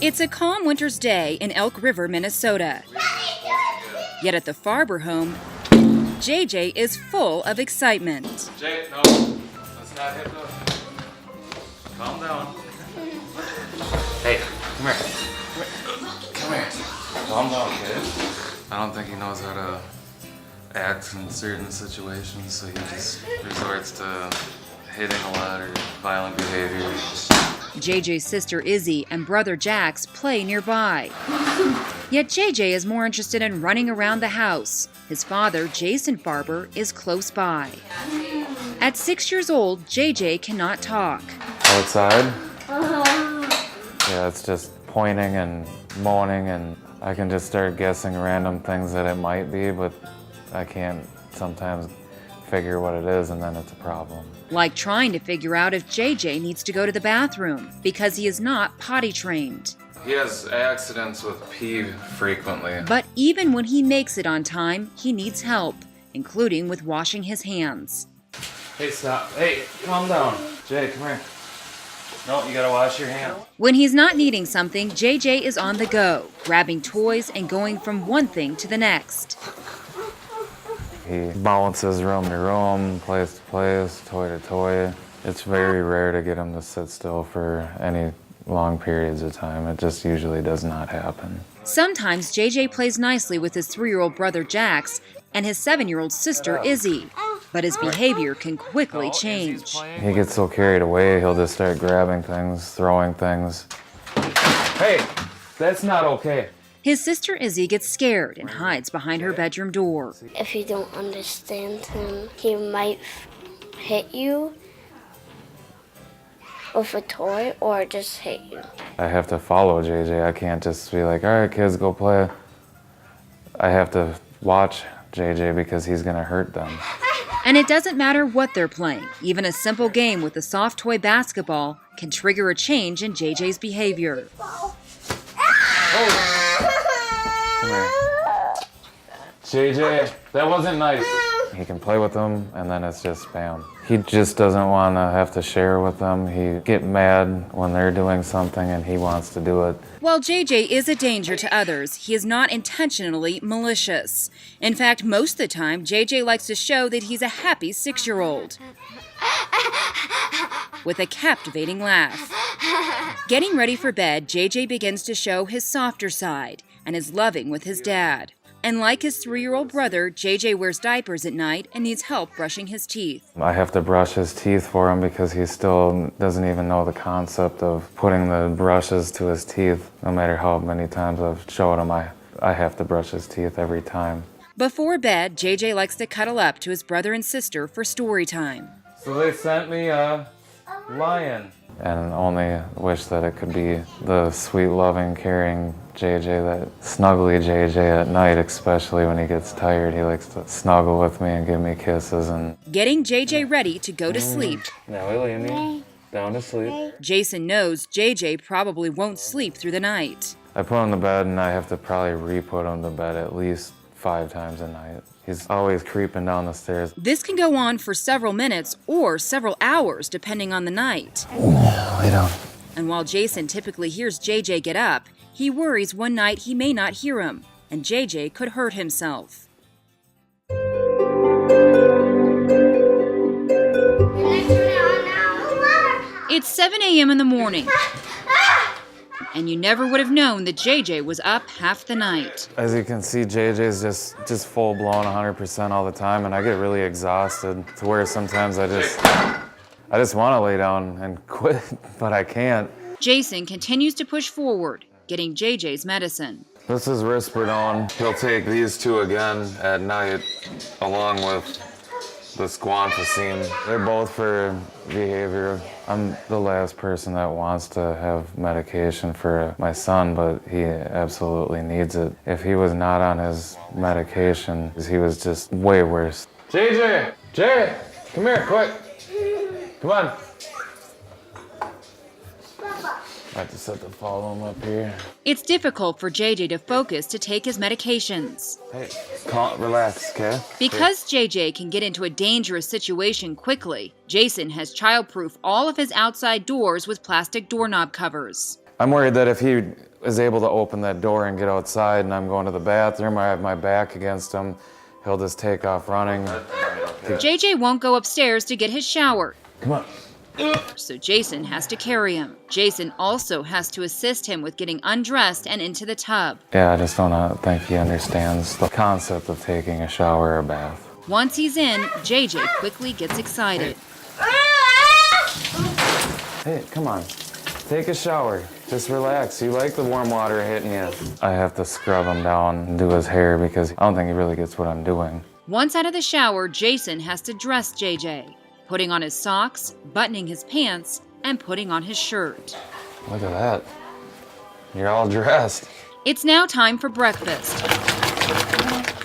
It's a calm winter's day in Elk River, Minnesota. Yet at the Farber home, JJ is full of excitement. Jay, no, let's not hit the... Calm down. Hey, come here. Come here. Calm down, kid. I don't think he knows how to act in certain situations, so he just resorts to hitting a lot or violent behavior. JJ's sister Izzy and brother Jax play nearby. Yet JJ is more interested in running around the house. His father, Jason Farber, is close by. At 6 years old, JJ cannot talk. Outside? Yeah, it's just pointing and moaning, and I can just start guessing random things that it might be, but I can't sometimes figure what it is, and then it's a problem. Like trying to figure out if JJ needs to go to the bathroom because he is not potty trained. He has accidents with pee frequently. But even when he makes it on time, he needs help, including with washing his hands. Hey, stop. Hey, calm down. Jay, come here. No, you gotta wash your hands. When he's not needing something, JJ is on the go, grabbing toys and going from one thing to the next. He bounces room to room, place to place, toy to toy. It's very rare to get him to sit still for any long periods of time. It just usually does not happen. Sometimes JJ plays nicely with his 3-year-old brother Jax and his 7-year-old sister Izzy, but his behavior can quickly change. He gets so carried away, he'll just start grabbing things, throwing things. Hey, that's not okay. His sister Izzy gets scared and hides behind her bedroom door. If you don't understand him, he might hit you with a toy or just hit you. I have to follow JJ. I can't just be like, all right, kids, go play. I have to watch JJ because he's gonna hurt them. And it doesn't matter what they're playing. Even a simple game with a soft toy basketball can trigger a change in JJ's behavior. Oh. Come here. JJ, that wasn't nice. He can play with them, and then it's just spam. He just doesn't want to have to share with them. He get mad when they're doing something, and he wants to do it. While JJ is a danger to others, he is not intentionally malicious. In fact, most of the time, JJ likes to show that he's a happy 6-year-old. With a captivating laugh. Getting ready for bed, JJ begins to show his softer side and is loving with his dad. And like his 3-year-old brother, JJ wears diapers at night and needs help brushing his teeth. I have to brush his teeth for him because he still doesn't even know the concept of putting the brushes to his teeth. No matter how many times I've showed him, I have to brush his teeth every time. Before bed, JJ likes to cuddle up to his brother and sister for story time. So they sent me a lion. And only wish that it could be the sweet, loving, caring JJ, that snuggly JJ at night, especially when he gets tired. He likes to snuggle with me and give me kisses. And getting JJ ready to go to sleep. Now we leave me down to sleep. Jason knows JJ probably won't sleep through the night. I put him to bed, and I have to probably re-put him to bed at least 5 times a night. He's always creeping down the stairs. This can go on for several minutes or several hours, depending on the night. Lay down. And while Jason typically hears JJ get up, he worries one night he may not hear him, and JJ could hurt himself. It's 7 a.m. in the morning. And you never would have known that JJ was up half the night. As you can see, JJ's just full-blown 100% all the time, and I get really exhausted to where sometimes I just want to lay down and quit, but I can't. Jason continues to push forward, getting JJ's medicine. This is risperidone. He'll take these 2 again at night, along with the guanfacine. They're both for behavior. I'm the last person that wants to have medication for my son, but he absolutely needs it. If he was not on his medication, he was just way worse. JJ! Jay! Come here, quick! Come on! I just have to follow him up here. It's difficult for JJ to focus to take his medications. Hey, relax, okay? Because JJ can get into a dangerous situation quickly, Jason has childproof all of his outside doors with plastic doorknob covers. I'm worried that if he is able to open that door and get outside and I'm going to the bathroom, I have my back against him, he'll just take off running. JJ won't go upstairs to get his shower. Come on. So Jason has to carry him. Jason also has to assist him with getting undressed and into the tub. Yeah, I just don't think he understands the concept of taking a shower or a bath. Once he's in, JJ quickly gets excited. Hey, come on. Take a shower. Just relax. You like the warm water hitting you. I have to scrub him down and do his hair because I don't think he really gets what I'm doing. Once out of the shower, Jason has to dress JJ, putting on his socks, buttoning his pants, and putting on his shirt. Look at that. You're all dressed. It's now time for breakfast.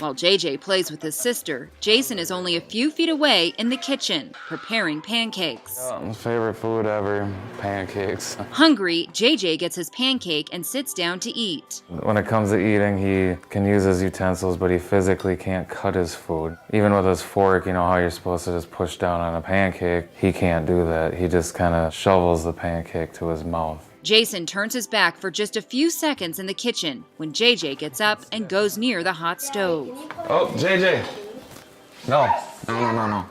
While JJ plays with his sister, Jason is only a few feet away in the kitchen, preparing pancakes. My favorite food ever, pancakes. Hungry, JJ gets his pancake and sits down to eat. When it comes to eating, he can use his utensils, but he physically can't cut his food. Even with his fork, you know how you're supposed to just push down on a pancake, he can't do that. He just kind of shovels the pancake to his mouth. Jason turns his back for just a few seconds in the kitchen when JJ gets up and goes near the hot stove. Oh, JJ. No.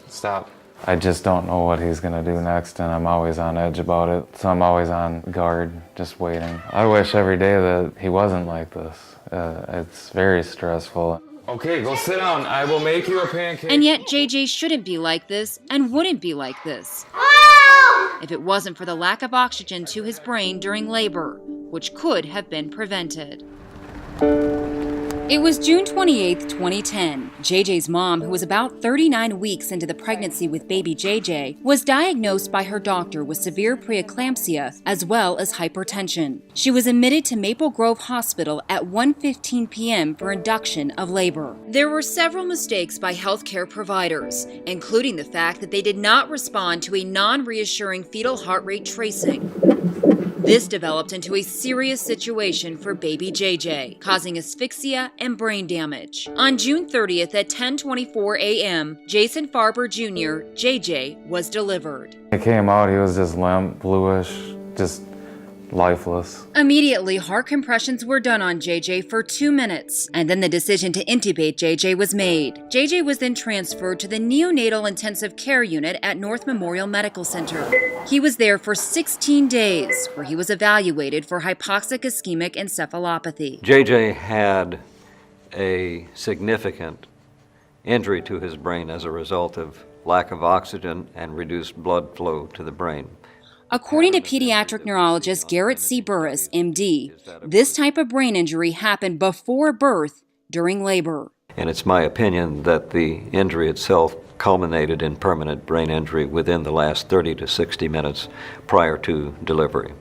Stop. I just don't know what he's gonna do next, and I'm always on edge about it. So I'm always on guard, just waiting. I wish every day that he wasn't like this. It's very stressful. Okay, go sit down. I will make you a pancake. And yet JJ shouldn't be like this and wouldn't be like this if it wasn't for the lack of oxygen to his brain during labor, which could have been prevented. It was June 28, 2010. JJ's mom, who was about 39 weeks into the pregnancy with baby JJ, was diagnosed by her doctor with severe preeclampsia as well as hypertension. She was admitted to Maple Grove Hospital at 1:15 p.m. for induction of labor. There were several mistakes by healthcare providers, including the fact that they did not respond to a non-reassuring fetal heart rate tracing. This developed into a serious situation for baby JJ, causing asphyxia and brain damage. On June 30th at 10:24 a.m., Jason Farber Jr., JJ, was delivered. He came out, he was just limp, bluish, just lifeless. Immediately, heart compressions were done on JJ for 2 minutes, and then the decision to intubate JJ was made. JJ was then transferred to the neonatal intensive care unit at North Memorial Medical Center. He was there for 16 days, where he was evaluated for hypoxic ischemic encephalopathy. JJ had a significant injury to his brain as a result of lack of oxygen and reduced blood flow to the brain. According to pediatric neurologist Garrett C. Burris, MD, this type of brain injury happened before birth during labor. And it's my opinion that the injury itself culminated in permanent brain injury within the last 30 to 60 minutes prior to delivery.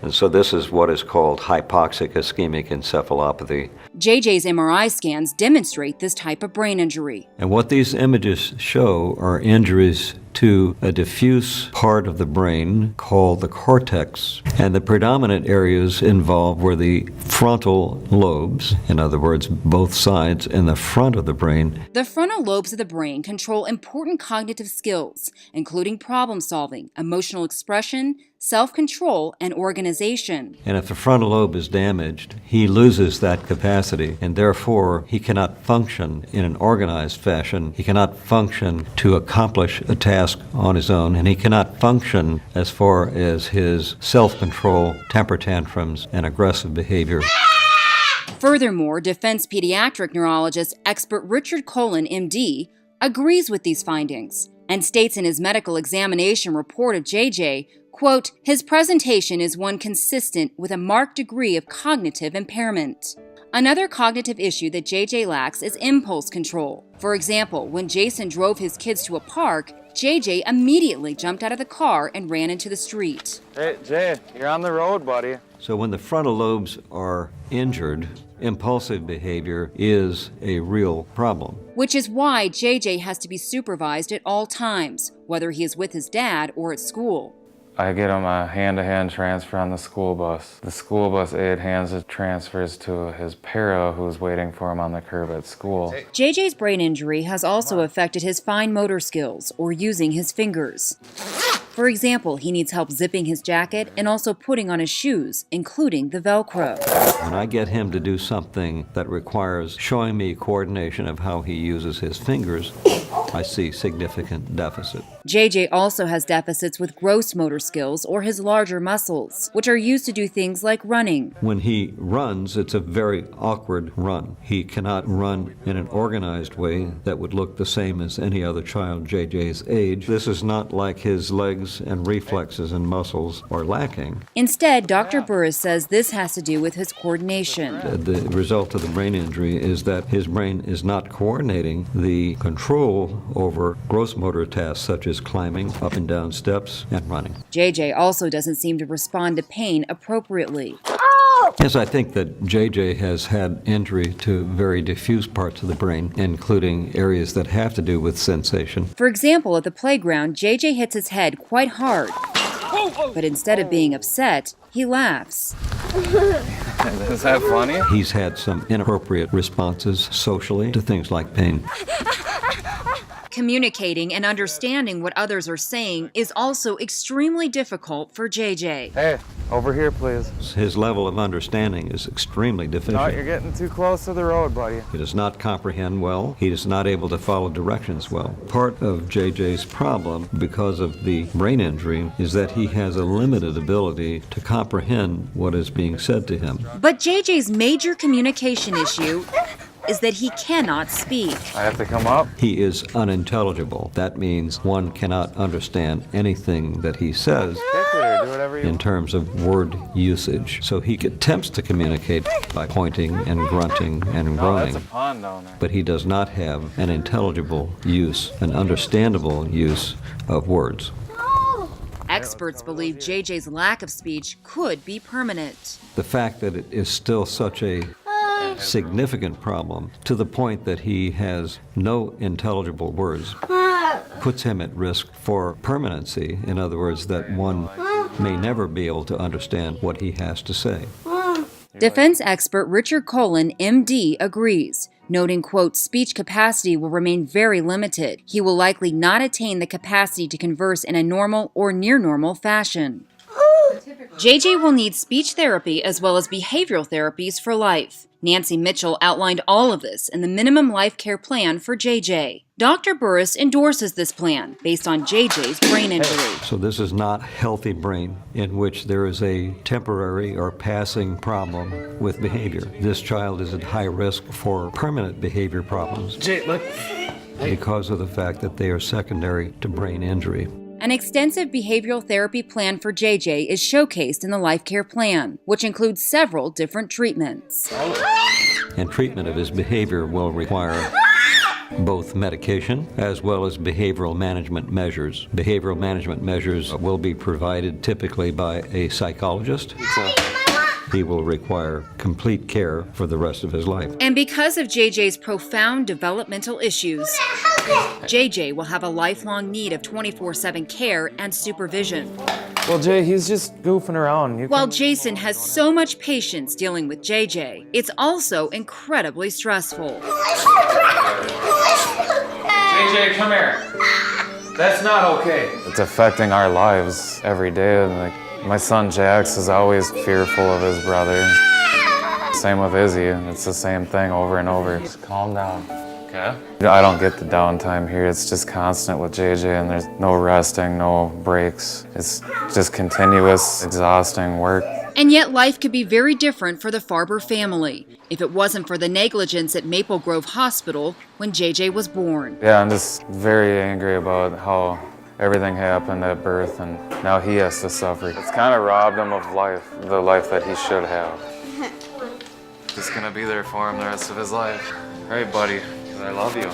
And so this is what is called hypoxic ischemic encephalopathy. JJ's MRI scans demonstrate this type of brain injury. And what these images show are injuries to a diffuse part of the brain called the cortex. And the predominant areas involved were the frontal lobes, in other words, both sides in the front of the brain. The frontal lobes of the brain control important cognitive skills, including problem solving, emotional expression, self-control, and organization. And if the frontal lobe is damaged, he loses that capacity, and therefore he cannot function in an organized fashion. He cannot function to accomplish a task on his own, and he cannot function as far as his self-control, temper tantrums, and aggressive behavior. Furthermore, defense pediatric neurologist expert Richard Colin, MD, agrees with these findings and states in his medical examination report of JJ, quote, his presentation is one consistent with a marked degree of cognitive impairment. Another cognitive issue that JJ lacks is impulse control. For example, when Jason drove his kids to a park, JJ immediately jumped out of the car and ran into the street. Hey, Jay, you're on the road, buddy. So when the frontal lobes are injured, impulsive behavior is a real problem. Which is why JJ has to be supervised at all times, whether he is with his dad or at school. I get him a hand-to-hand transfer on the school bus. The school bus aide hands the transfers to his para who's waiting for him on the curb at school. JJ's brain injury has also affected his fine motor skills, or using his fingers. For example, he needs help zipping his jacket and also putting on his shoes, including the Velcro. When I get him to do something that requires showing me coordination of how he uses his fingers, I see significant deficit. JJ also has deficits with gross motor skills or his larger muscles, which are used to do things like running. When he runs, it's a very awkward run. He cannot run in an organized way that would look the same as any other child JJ's age. This is not like his legs and reflexes and muscles are lacking. Instead, Dr. Burris says this has to do with his coordination. The result of the brain injury is that his brain is not coordinating the control over gross motor tasks such as climbing up and down steps and running. JJ also doesn't seem to respond to pain appropriately. Yes, I think that JJ has had injury to very diffuse parts of the brain, including areas that have to do with sensation. For example, at the playground, JJ hits his head quite hard. But instead of being upset, he laughs. Is that funny? He's had some inappropriate responses socially to things like pain. Communicating and understanding what others are saying is also extremely difficult for JJ. Hey, over here, please. His level of understanding is extremely deficient. No, you're getting too close to the road, buddy. He does not comprehend well. He is not able to follow directions well. Part of JJ's problem, because of the brain injury, is that he has a limited ability to comprehend what is being said to him. But JJ's major communication issue is that he cannot speak. I have to come up? He is unintelligible. That means one cannot understand anything that he says Do whatever you in terms of word usage. So he attempts to communicate by pointing and grunting and groaning. That's a pond down there. But he does not have an intelligible use, an understandable use of words. Experts believe JJ's lack of speech could be permanent. The fact that it is still such a significant problem, to the point that he has no intelligible words, puts him at risk for permanency. In other words, that one may never be able to understand what he has to say. Defense expert Richard Cullen, MD, agrees, noting, quote, speech capacity will remain very limited. He will likely not attain the capacity to converse in a normal or near-normal fashion. JJ will need speech therapy as well as behavioral therapies for life. Nancy Mitchell outlined all of this in the Minimum Life Care Plan for JJ. Dr. Burris endorses this plan based on JJ's brain injury. So this is not healthy brain in which there is a temporary or passing problem with behavior. This child is at high risk for permanent behavior problems because of the fact that they are secondary to brain injury. An extensive behavioral therapy plan for JJ is showcased in the Life Care Plan, which includes several different treatments. And treatment of his behavior will require both medication as well as behavioral management measures. Behavioral management measures will be provided typically by a psychologist. He will require complete care for the rest of his life. And because of JJ's profound developmental issues, JJ will have a lifelong need of 24/7 care and supervision. Well, Jay, he's just goofing around. While Jason has so much patience dealing with JJ, it's also incredibly stressful. JJ, come here. That's not okay. It's affecting our lives every day. And my son Jax is always fearful of his brother. Same with Izzy. It's the same thing over and over. Just calm down. Okay. I don't get the downtime here. It's just constant with JJ, and there's no resting, no breaks. It's just continuous, exhausting work. And yet life could be very different for the Farber family if it wasn't for the negligence at Maple Grove Hospital when JJ was born. Yeah, I'm just very angry about how everything happened at birth, and now he has to suffer. It's kind of robbed him of life, the life that he should have. Just gonna be there for him the rest of his life. All right, buddy, 'cause I love you.